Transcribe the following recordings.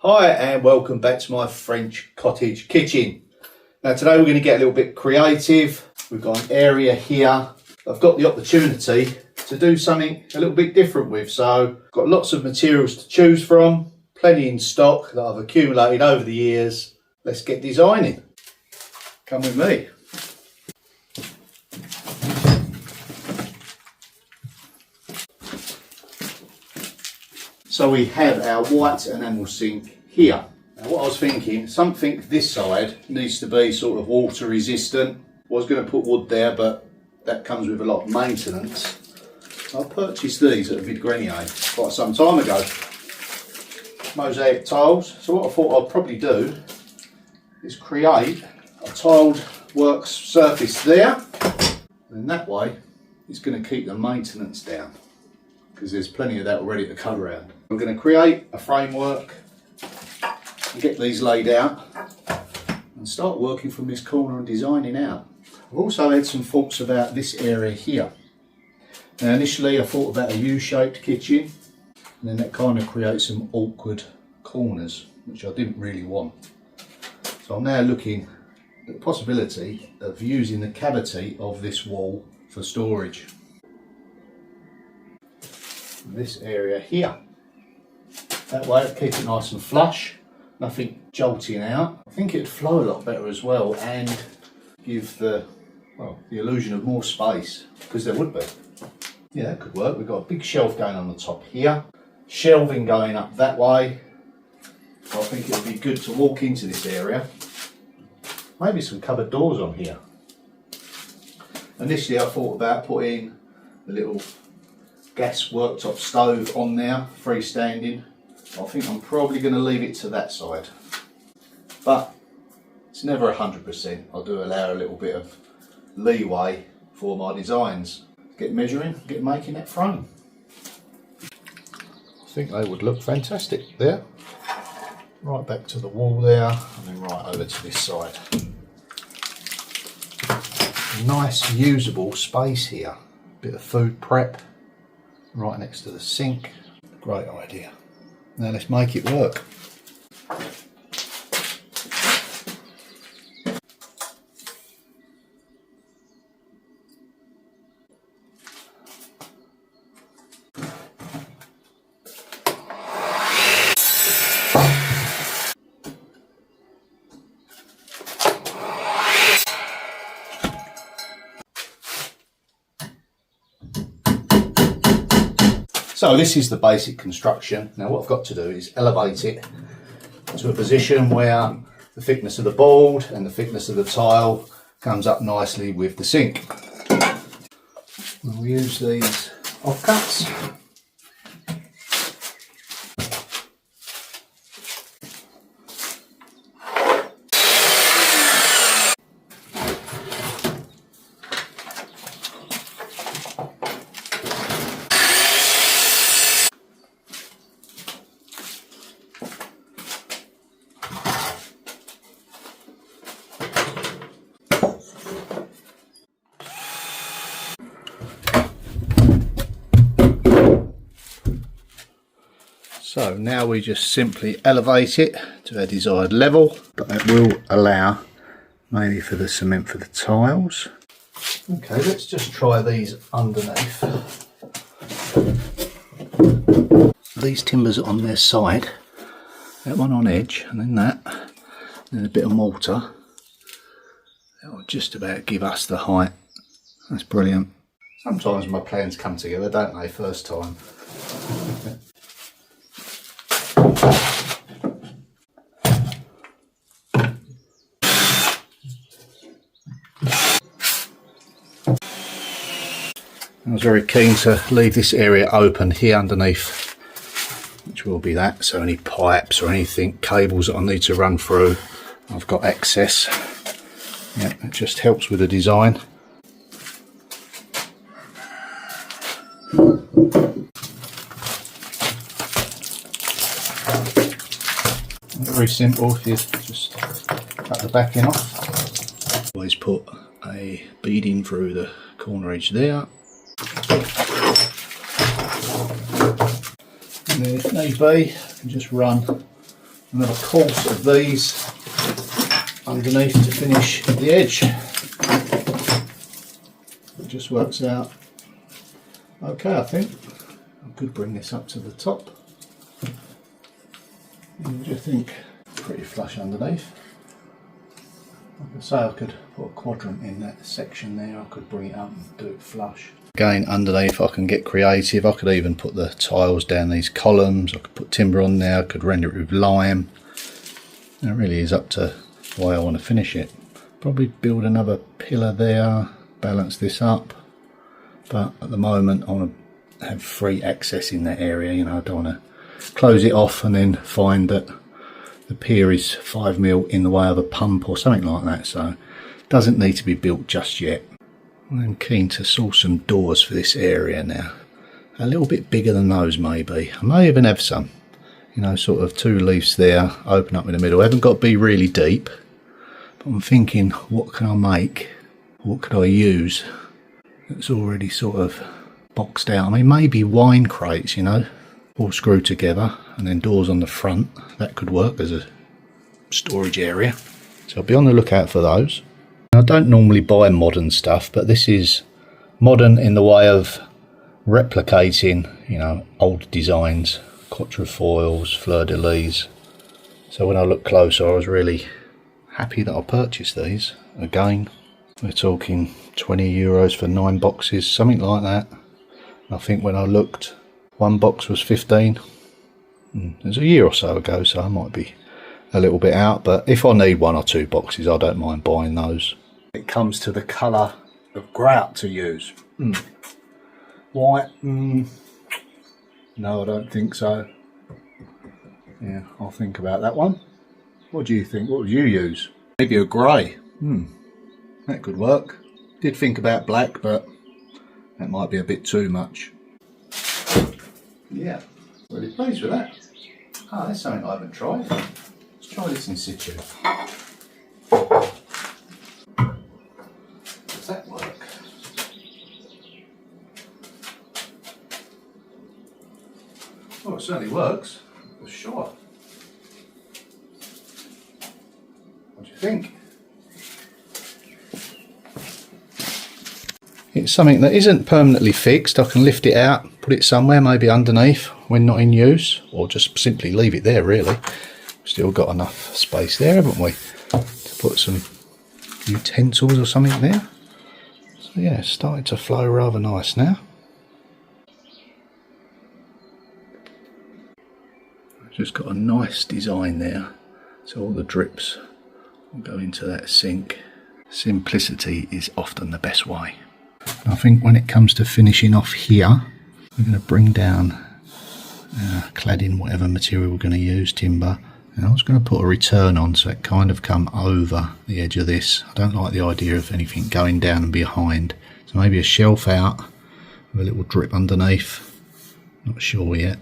Hi and welcome back to my French cottage kitchen. Now today we're going to get a little bit creative. We've got an area here I've got the opportunity to do something a little bit different with. So I've got lots of materials to choose from, plenty in stock that I've accumulated over the years. Let's get designing. Come with me. So we have our white enamel sink here. Now what I was thinking, something this side needs to be sort of water resistant. I was going to put wood there, but that comes with a lot of maintenance. I purchased these at a Vide Grenier quite some time ago. Mosaic tiles. So what I thought I'd probably do is create a tiled works surface there. And that way it's going to keep the maintenance down, because there's plenty of that already to cut around. I'm going to create a framework and get these laid out and start working from this corner and designing out. I've also had some thoughts about this area here. Now initially I thought about a U-shaped kitchen, and then that kind of creates some awkward corners, which I didn't really want. So I'm now looking at the possibility of using the cavity of this wall for storage. This area here. That way it'll keep it nice and flush, nothing jolting out. I think it'd flow a lot better as well and give the illusion of more space, because there would be. Yeah, that could work. We've got a big shelf going on the top here, shelving going up that way. So I think it would be good to walk into this area. Maybe some cupboard doors on here. Initially I thought about putting a little gas worktop stove on there, freestanding. I think I'm probably going to leave it to that side, but it's never 100%. I do allow a little bit of leeway for my designs. Get measuring, get making that frame. I think they would look fantastic there. Right back to the wall there, and then right over to this side. Nice usable space here. Bit of food prep right next to the sink. Great idea. Now let's make it work. So this is the basic construction. Now what I've got to do is elevate it to a position where the thickness of the board and the thickness of the tile comes up nicely with the sink. We'll use these offcuts. So now we just simply elevate it to our desired level, but that will allow maybe for the cement for the tiles. Okay, let's just try these underneath. These timbers on their side, that one on edge, and then that, and then a bit of mortar. That will just about give us the height. That's brilliant. Sometimes my plans come together, don't they, first time. I was very keen to leave this area open here underneath, which will be that, so any pipes or anything, cables that I need to run through, I've got access. Yeah, it just helps with the design. Very simple, if you just cut the backing off. Always put a beading through the corner edge there. And then if need be, you can just run another course of these underneath to finish the edge. It just works out okay, I think. I could bring this up to the top. What do you think? Pretty flush underneath. Like I say, I could put a quadrant in that section there. I could bring it up and do it flush. Again, underneath I can get creative. I could even put the tiles down these columns. I could put timber on there. I could render it with lime. It really is up to the way I want to finish it. Probably build another pillar there, balance this up. But at the moment I want to have free access in that area. You know, I don't want to close it off and then find that the pier is 5mm in the way of a pump or something like that. So it doesn't need to be built just yet. I'm keen to source some doors for this area now. A little bit bigger than those maybe. I may even have some. You know, sort of 2 leaves there, open up in the middle. I haven't got to be really deep. But I'm thinking, what can I make? What could I use that's already sort of boxed out? I mean, maybe wine crates, you know, all screwed together, and then doors on the front. That could work as a storage area. So I'll be on the lookout for those. I don't normally buy modern stuff, but this is modern in the way of replicating, you know, old designs, quatrefoils, fleur-de-lis. So when I looked closer, I was really happy that I purchased these. Again, we're talking €20 for 9 boxes, something like that. I think when I looked, 1 box was 15. It was a year or so ago, so I might be a little bit out, but if I need 1 or 2 boxes, I don't mind buying those. It comes to the colour of grout to use. White? No, I don't think so. Yeah, I'll think about that one. What do you think? What would you use? Maybe a grey. That could work. Did think about black, but that might be a bit too much. Yeah, really pleased with that. Ah, that's something I haven't tried. Let's try this in situ. Does that work? Well, it certainly works, for sure. What do you think? It's something that isn't permanently fixed. I can lift it out, put it somewhere, maybe underneath when not in use, or just simply leave it there really. Still got enough space there, haven't we, to put some utensils or something there. So yeah, it's starting to flow rather nice now. Just got a nice design there, so all the drips will go into that sink. Simplicity is often the best way. I think when it comes to finishing off here, we're going to bring down cladding, whatever material we're going to use, timber, and I was going to put a return on so it kind of come over the edge of this. I don't like the idea of anything going down and behind, so maybe a shelf out with a little drip underneath, not sure yet,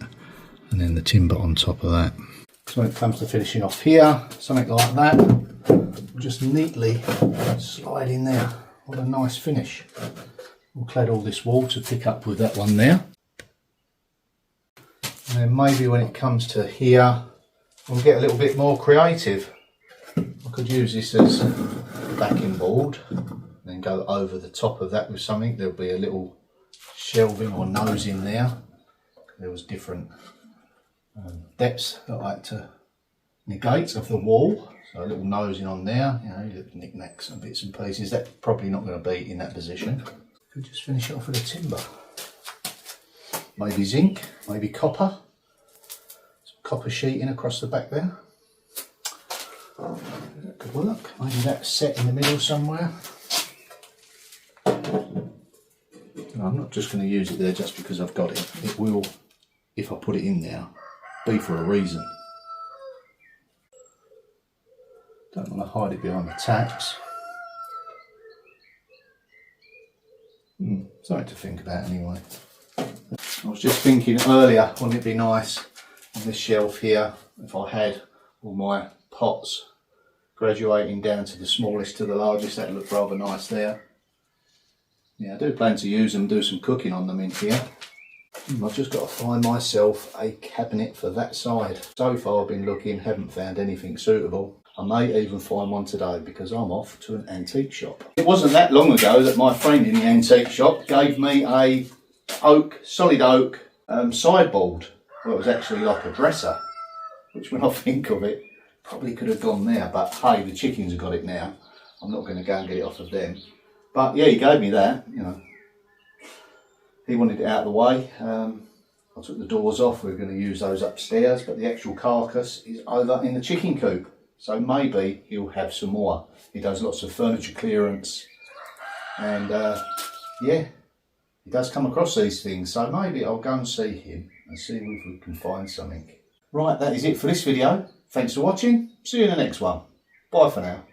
and then the timber on top of that. So when it comes to finishing off here, something like that, we'll just neatly slide in there. What a nice finish. We'll clad all this wall to pick up with that one there. And then maybe when it comes to here, we'll get a little bit more creative. I could use this as a backing board, then go over the top of that with something. There'll be a little shelving or nose in there. There was different depths that I had to negate of the wall. So a little nosing on there, you know, little knickknacks and bits and pieces. That's probably not going to be in that position. Could just finish it off with a timber. Maybe zinc, maybe copper. Some copper sheeting across the back there. That could work. Maybe that's set in the middle somewhere. I'm not just going to use it there just because I've got it. It will, if I put it in there, be for a reason. Don't want to hide it behind the taps. Something to think about anyway. I was just thinking earlier, wouldn't it be nice on this shelf here if I had all my pots graduating down to the smallest to the largest? That'd look rather nice there. Yeah, I do plan to use them, do some cooking on them in here. I've just got to find myself a cabinet for that side. So far I've been looking, haven't found anything suitable. I may even find one today because I'm off to an antique shop. It wasn't that long ago that my friend in the antique shop gave me a solid oak sideboard. Well, it was actually like a dresser, which when I think of it, probably could have gone there, but hey, the chickens have got it now. I'm not going to go and get it off of them. But yeah, he gave me that, you know. He wanted it out of the way. I took the doors off, we were going to use those upstairs, but the actual carcass is over in the chicken coop. So maybe he'll have some more. He does lots of furniture clearance, and yeah, he does come across these things. So maybe I'll go and see him and see if we can find something. Right, that is it for this video. Thanks for watching. See you in the next one. Bye for now.